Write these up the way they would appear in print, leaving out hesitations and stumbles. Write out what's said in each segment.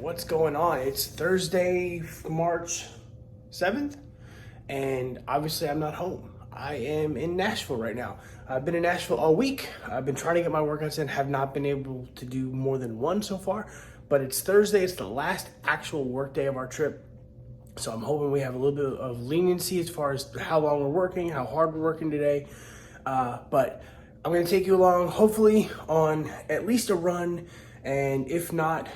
what's going on? It's Thursday, March 7th, and obviously I'm not home. I am in Nashville right now. I've been in Nashville all week. I've been trying to get my workouts in, have not been able to do more than one so far, but it's Thursday. It's the last actual work day of our trip. So I'm hoping we have a little bit of leniency as far as how long we're working, how hard we're working today. But I'm going to take you along, hopefully, on at least a run, and if not,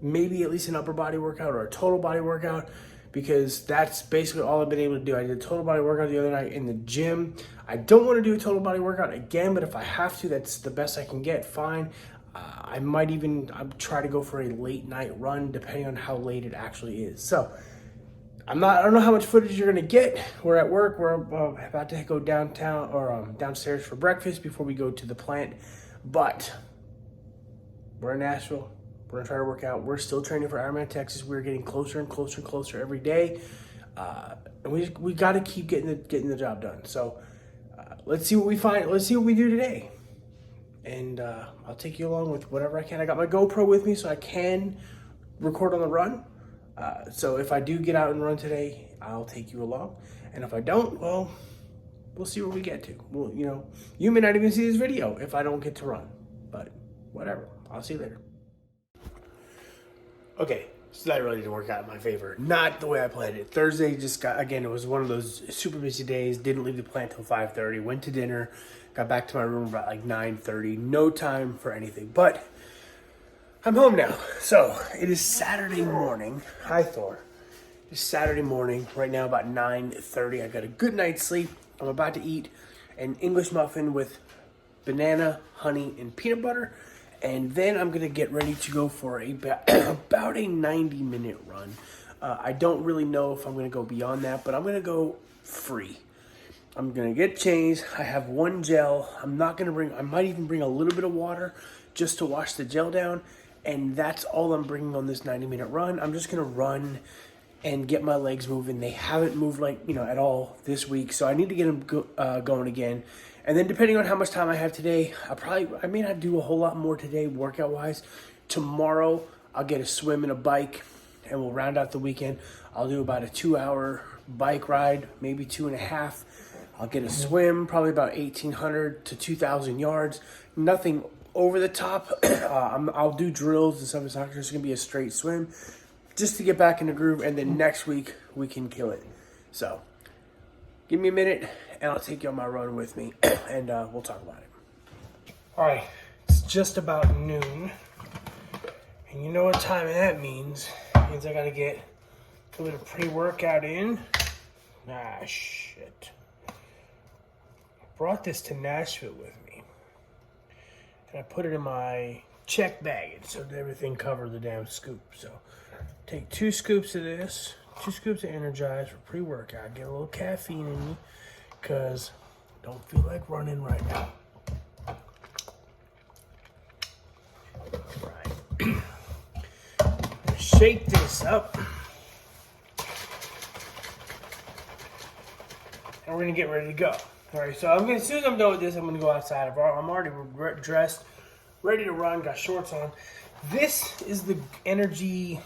maybe at least an upper body workout or a total body workout, because that's basically all I've been able to do. I did a total body workout the other night in the gym. I don't want to do a total body workout again, but if I have to, that's the best I can get, fine. I might even try to go for a late night run, depending on how late it actually is. So I don't know how much footage you're gonna get. We're at work. We're about to go downtown or downstairs for breakfast before we go to the plant. But we're in Nashville. We're gonna try to work out. We're still training for Ironman Texas. We're getting closer and closer and closer every day, and we got to keep getting the job done. So let's see what we find. Let's see what we do today, and I'll take you along with whatever I can. I got my GoPro with me, so I can record on the run. So if I do get out and run today, I'll take you along. And if I don't, well, we'll see where we get to. Well, you may not even see this video if I don't get to run, but whatever. I'll see you later. Okay, so that really didn't work out in my favor. Not the way I planned it. Thursday it was one of those super busy days. Didn't leave the plant till 5:30. Went to dinner. Got back to my room about like 9:30. No time for anything. But I'm home now. So it is Saturday morning. Hi, Thor. It's Saturday morning. Right now about 9:30. I got a good night's sleep. I'm about to eat an English muffin with banana, honey, and peanut butter. And then I'm going to get ready to go for about a 90-minute run. I don't really know if I'm going to go beyond that, but I'm going to go free. I'm going to get changed. I have one gel. I might even bring a little bit of water just to wash the gel down. And that's all I'm bringing on this 90-minute run. I'm just going to run and get my legs moving. They haven't moved at all this week. So I need to get them going again. And then depending on how much time I have today, I may not do a whole lot more today workout-wise. Tomorrow, I'll get a swim and a bike, and we'll round out the weekend. I'll do about a 2-hour bike ride, maybe 2.5. I'll get a swim, probably about 1,800 to 2,000 yards. Nothing over the top. I'll do drills and stuff. It's not just going to be a straight swim, just to get back in the groove, and then next week, we can kill it. So give me a minute, and I'll take you on my run with me, and we'll talk about it. All right, it's just about noon, and you know what time that means. It means I got to get a little pre-workout in. Ah, shit. I brought this to Nashville with me, and I put it in my check baggage so that everything covered the damn scoop. So take 2 scoops of this. 2 scoops of Energize for pre-workout. Get a little caffeine in me because I don't feel like running right now. Right. Shake this up. And we're going to get ready to go. All right, so as soon as I'm done with this, I'm going to go outside. I'm already dressed, ready to run, got shorts on. This is the energy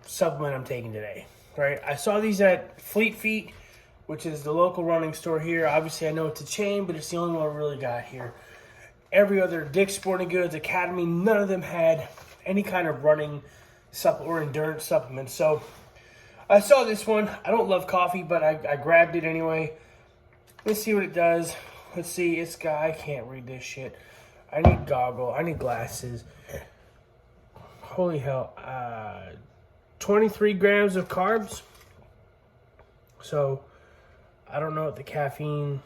supplement I'm taking today, right? I saw these at Fleet Feet, which is the local running store here. Obviously, I know it's a chain, but it's the only one I really got here. Every other Dick's Sporting Goods, Academy, none of them had any kind of running supplement or endurance supplement. So I saw this one. I don't love coffee, but I grabbed it anyway. Let's see what it does. Let's see. I can't read this shit. I need goggles. I need glasses. Holy hell. 23 grams of carbs. So, I don't know what the caffeine...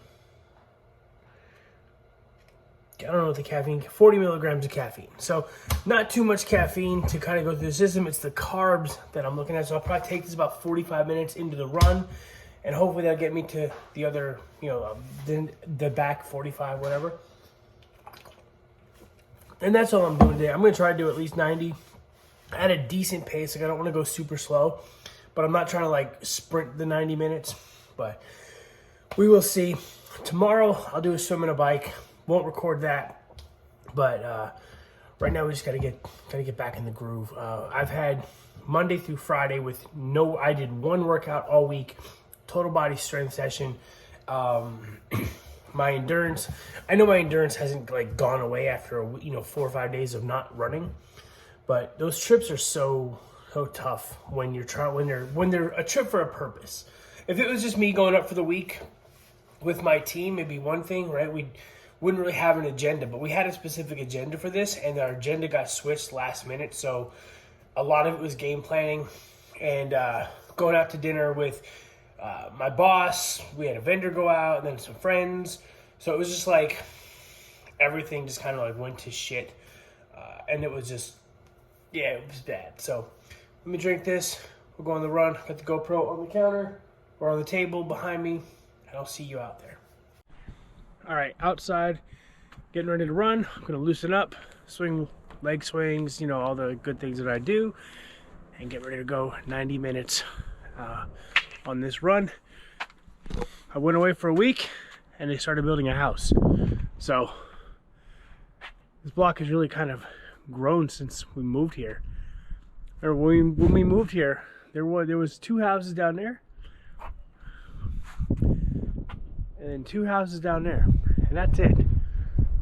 40 milligrams of caffeine. So, not too much caffeine to kind of go through the system. It's the carbs that I'm looking at. So, I'll probably take this about 45 minutes into the run. And hopefully that'll get me to the other, the back 45, whatever. And that's all I'm doing today. I'm going to try to do at least 90 at a decent pace. Like, I don't want to go super slow, but I'm not trying to sprint the 90 minutes, but we will see. Tomorrow I'll do a swim and a bike. Won't record that, but right now we just gotta get back in the groove. I've had Monday through Friday I did one workout all week, total body strength session. My endurance, I know my endurance hasn't like gone away after 4 or 5 days of not running, but those trips are so tough when they're a trip for a purpose. If it was just me going up for the week with my team, it'd be one thing, right? We wouldn't really have an agenda, but we had a specific agenda for this, and our agenda got switched last minute. So a lot of it was game planning and going out to dinner with my boss. We had a vendor go out and then some friends. So it was just like everything just kind of like went to shit. And it was just, it was bad. So let me drink this. We'll go on the run. Got the GoPro on the counter or on the table behind me. And I'll see you out there. All right, outside, getting ready to run. I'm going to loosen up, swing, leg swings, all the good things that I do, and get ready to go 90 minutes on this run. I went away for a week, and they started building a house. So this block has really kind of grown since we moved here. Or when we moved here, there was 2 houses down there, and then 2 houses down there, and that's it.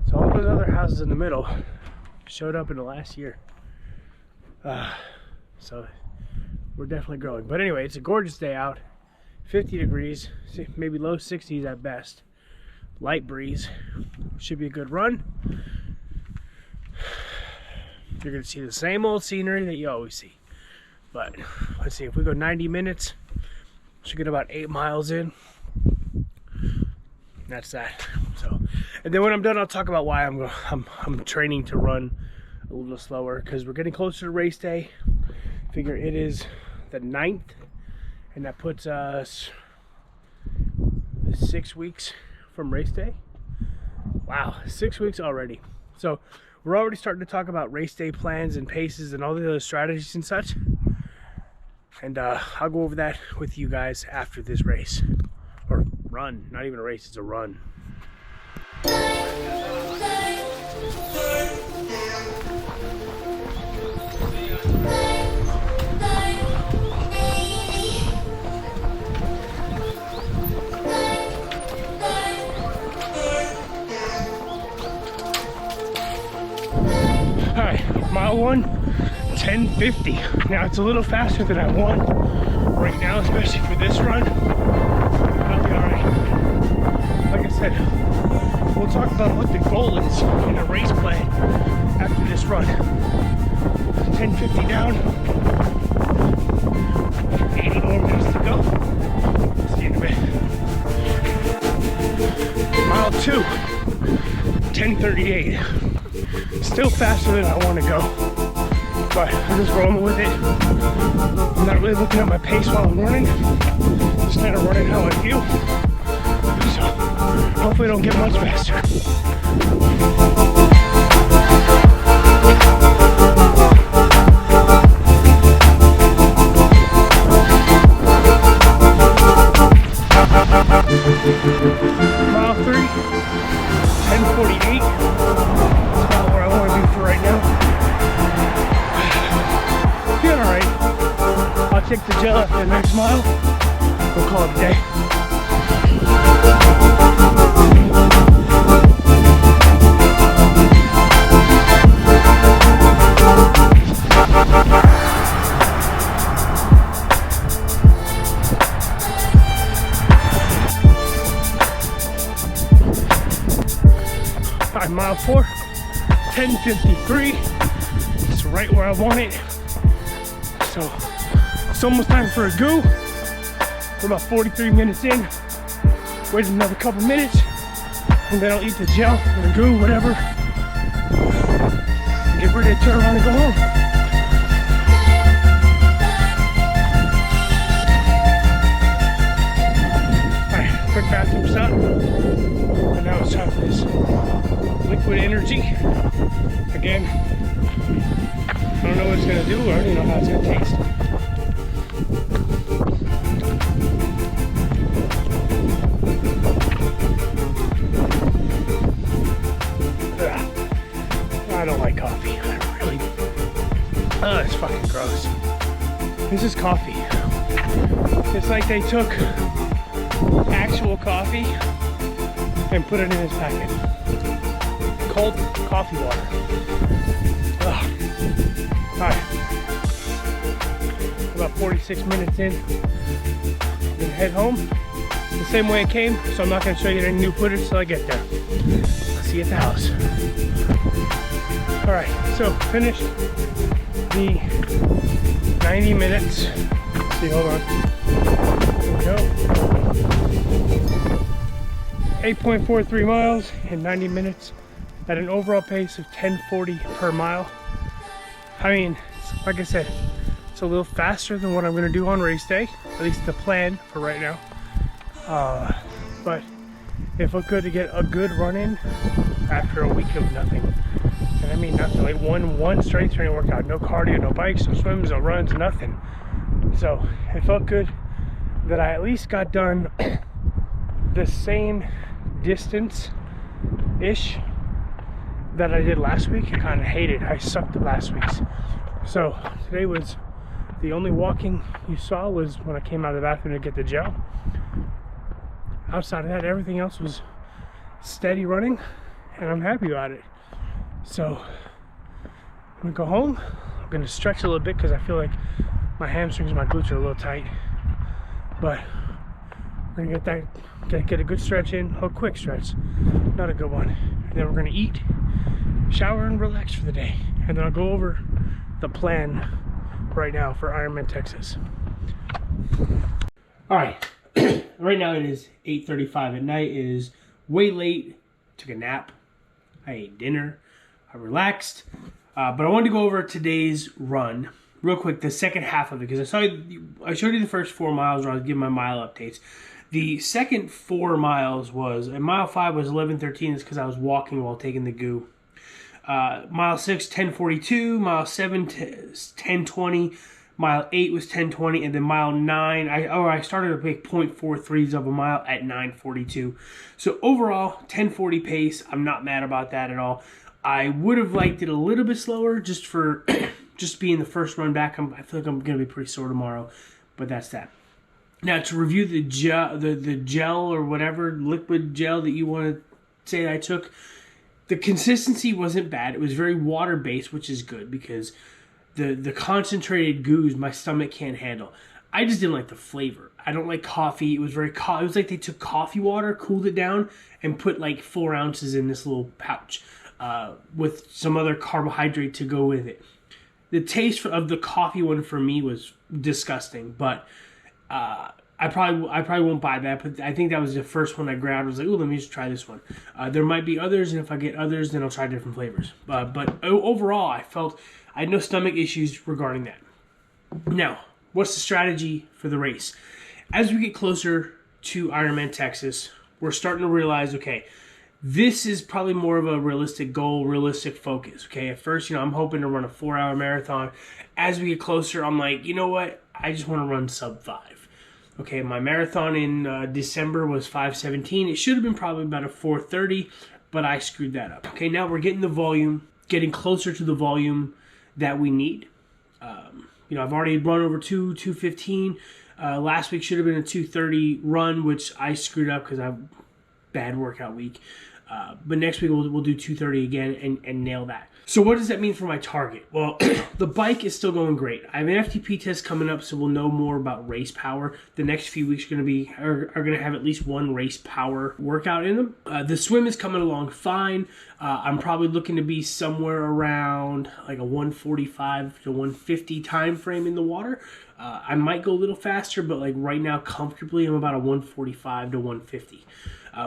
So all those other houses in the middle showed up in the last year. So we're definitely growing. But anyway, it's a gorgeous day out. 50 degrees, maybe low 60s at best. Light breeze. Should be a good run. You're gonna see the same old scenery that you always see. But let's see, if we go 90 minutes, should get about 8 miles in. That's that. So, and then when I'm done, I'll talk about why I'm training to run a little slower, because we're getting closer to race day. Figure it is the 9th, and that puts us 6 weeks from race day. Wow, 6 weeks already. So we're already starting to talk about race day plans and paces and all the other strategies and such. And I'll go over that with you guys after this race. Or run, not even a race, it's a run. Alright, mile 1, 10:50. Now it's a little faster than I want right now, especially for this run. I'll be alright. Like I said, we'll talk about what the goal is in the race plan after this run. 10:50 down, 80 more minutes to go. See you in a bit. Mile 2, 10:38. Still faster than I want to go, but I'm just rolling with it. I'm not really looking at my pace while I'm running, just kind of running how I feel. So hopefully I don't get much faster. Mile 3, 10:48. That's about where I want to be for right now. Feeling alright. I'll take the gel after the next mile. We'll call it a day. Alright, mile 4, 10:53. It's right where I want it. So it's almost time for a goo. We're about 43 minutes in. Wait another couple minutes, and then I'll eat the gel or the goo, whatever. And get ready to turn around and go home. Alright, quick bathroom stop. And now it's time for this liquid energy. Again, I don't know what it's going to do. I already know how it's going to taste. I don't like coffee. I really, oh, it's fucking gross. This is coffee. It's like they took actual coffee and put it in this packet. Cold coffee water. Ugh. All right. About 46 minutes in. I'm gonna head home the same way I came, so I'm not gonna show you any new footage until I get there. I'll see you at the house. All right, so finished the 90 minutes. Let's see, hold on. There we go. 8.43 miles in 90 minutes at an overall pace of 10:40 per mile. I mean, like I said, it's a little faster than what I'm gonna do on race day, at least the plan for right now. But it felt good to get a good run in after a week of nothing. And I mean nothing, like one strength training workout, no cardio, no bikes, no swims, no runs, nothing. So it felt good that I at least got done the same distance-ish that I did last week. I kind of hated, I sucked at last week's. So today was, the only walking you saw was when I came out of the bathroom to get the gel. Outside of that, everything else was steady running, and I'm happy about it. So I'm gonna go home. I'm gonna stretch a little bit because I feel like my hamstrings and my glutes are a little tight. But we're gonna get a good stretch in, a quick stretch, not a good one. And then we're gonna eat, shower, and relax for the day. And then I'll go over the plan right now for Ironman Texas. All right. Right now it is 8:35 at night. It is way late. Took a nap. I ate dinner. I relaxed. But I wanted to go over today's run real quick, the second half of it, because I showed you the first 4 miles where I was giving my mile updates. The second 4 miles was, and mile 5 was 11:13. It's because I was walking while taking the goo. Mile 6, 10:42. Mile 7, 10:20. Mile 8 was 10:20, and then mile 9, I started to make 0.43s of a mile at 9:42. So overall, 10:40 pace. I'm not mad about that at all. I would have liked it a little bit slower just for just being the first run back. I feel like I'm going to be pretty sore tomorrow, but that's that. Now to review the gel or whatever liquid gel that you want to say I took, the consistency wasn't bad. It was very water based, which is good because the concentrated goos my stomach can't handle. I just didn't like the flavor. I don't like coffee. It was it was like they took coffee water, cooled it down, and put like 4 ounces in this little pouch with some other carbohydrate to go with it. The taste of the coffee one for me was disgusting, but I probably won't buy that. But I think that was the first one I grabbed. I was like, oh, let me just try this one. There might be others, and if I get others, then I'll try different flavors. But overall, I had no stomach issues regarding that. Now, what's the strategy for the race? As we get closer to Ironman Texas, we're starting to realize, okay, this is probably more of a realistic goal, realistic focus. Okay, at first, I'm hoping to run a 4-hour marathon. As we get closer, I'm like, you know what? I just want to run sub 5. Okay, my marathon in December was 5:17. It should have been probably about a 4:30, but I screwed that up. Okay, now we're getting the volume, getting closer to the volume that we need. I've already run over 2:15. Last week should have been a 2:30 run, which I screwed up because I have a bad workout week. But next week we'll do 2:30 again and nail that. So what does that mean for my target? Well, the bike is still going great. I have an FTP test coming up, so we'll know more about race power. The next few weeks are going to have at least one race power workout in them. The swim is coming along fine. I'm probably looking to be somewhere around like a 145 to 150 time frame in the water. I might go a little faster, but like right now comfortably I'm about a 145 to 150,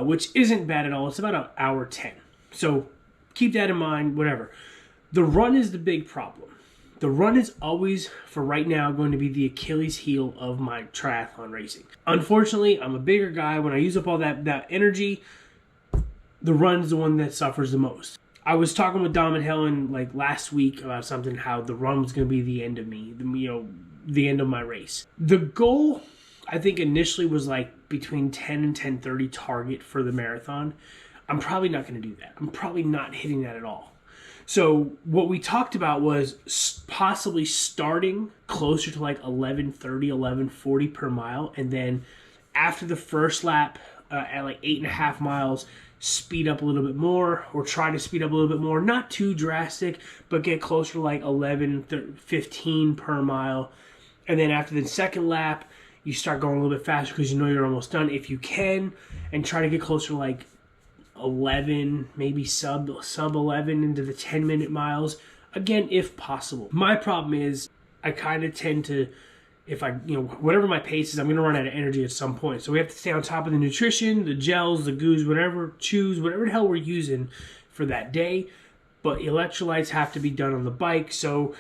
which isn't bad at all. It's about an hour 10. So keep that in mind, whatever. The run is the big problem. The run is always, for right now, going to be the Achilles heel of my triathlon racing. Unfortunately, I'm a bigger guy. When I use up all that energy, the run is the one that suffers the most. I was talking with Dom and Helen like last week about something, how the run was going to be the end of me, the end of my race. The goal, I think initially was like between 10 and 10:30 target for the marathon. I'm probably not going to do that. I'm probably not hitting that at all. So what we talked about was possibly starting closer to like 11:30, 11:40 per mile, and then after the first lap at like 8.5 miles, speed up a little bit more, or try to speed up a little bit more. Not too drastic, but get closer to like 11:15 per mile. And then after the second lap, you start going a little bit faster because you know you're almost done if you can, and try to get closer to like 11, maybe sub 11 into the 10-minute miles. Again, if possible. My problem is I kind of tend to, if I, whatever my pace is, I'm going to run out of energy at some point. So we have to stay on top of the nutrition, the gels, the goos, whatever the hell we're using for that day. But electrolytes have to be done on the bike. So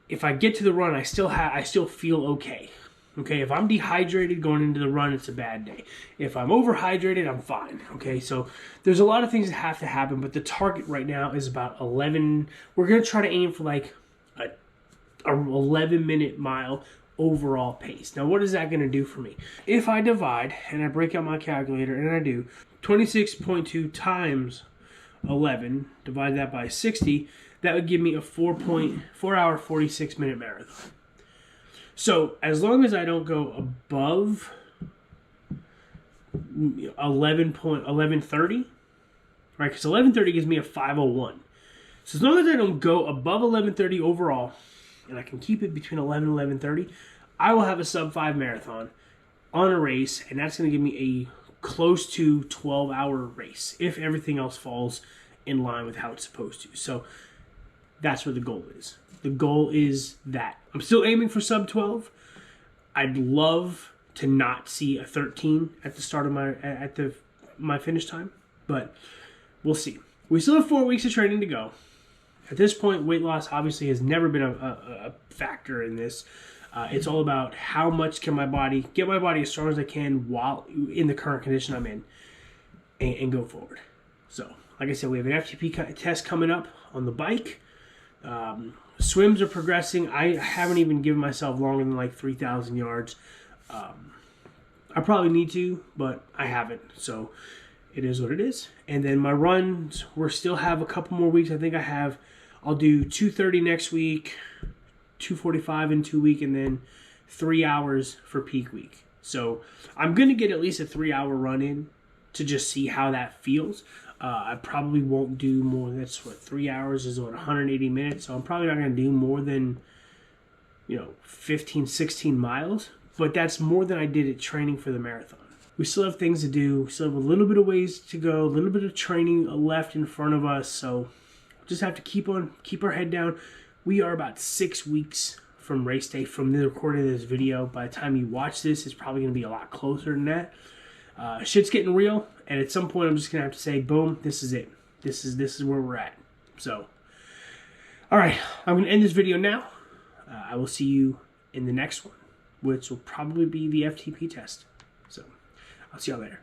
if I get to the run, I still feel okay. Okay, if I'm dehydrated going into the run, it's a bad day. If I'm overhydrated, I'm fine. Okay, so there's a lot of things that have to happen, but the target right now is about 11. We're going to try to aim for like a 11-minute mile overall pace. Now, what is that going to do for me? If I divide and I break out my calculator and I do 26.2 times 11, divide that by 60, that would give me a 4 hour, 46-minute marathon. So as long as I don't go above 11:30, right? Because 11:30 gives me a 5:01. So as long as I don't go above 11:30 overall, and I can keep it between 11 and 11:30, I will have a sub-5 marathon on a race, and that's going to give me a close to 12-hour race if everything else falls in line with how it's supposed to. So that's what the goal is. The goal is that. I'm still aiming for sub 12. I'd love to not see a 13 at the start of my finish time, but we'll see. We still have 4 weeks of training to go. At this point, weight loss obviously has never been a factor in this. It's all about how much can get my body as strong as I can while in the current condition I'm in, and go forward. So, like I said, we have an FTP test coming up on the bike. Swims are progressing. I haven't even given myself longer than like 3,000 yards. I probably need to, but I haven't. So it is what it is. And then my runs, we still have a couple more weeks. I think I'll do 2:30 next week, 2:45 in 2 weeks, and then 3 hours for peak week. So I'm going to get at least a 3-hour run in to just see how that feels. I probably won't do more. That's 3 hours is 180 minutes. So I'm probably not going to do more than, 15, 16 miles. But that's more than I did at training for the marathon. We still have things to do. We still have a little bit of ways to go, a little bit of training left in front of us. So just have to keep our head down. We are about 6 weeks from race day from the recording of this video. By the time you watch this, it's probably going to be a lot closer than that. Shit's getting real, and at some point I'm just gonna have to say, boom, this is it. This is where we're at. So, all right, I'm gonna end this video now. I will see you in the next one, which will probably be the FTP test. So, I'll see y'all later.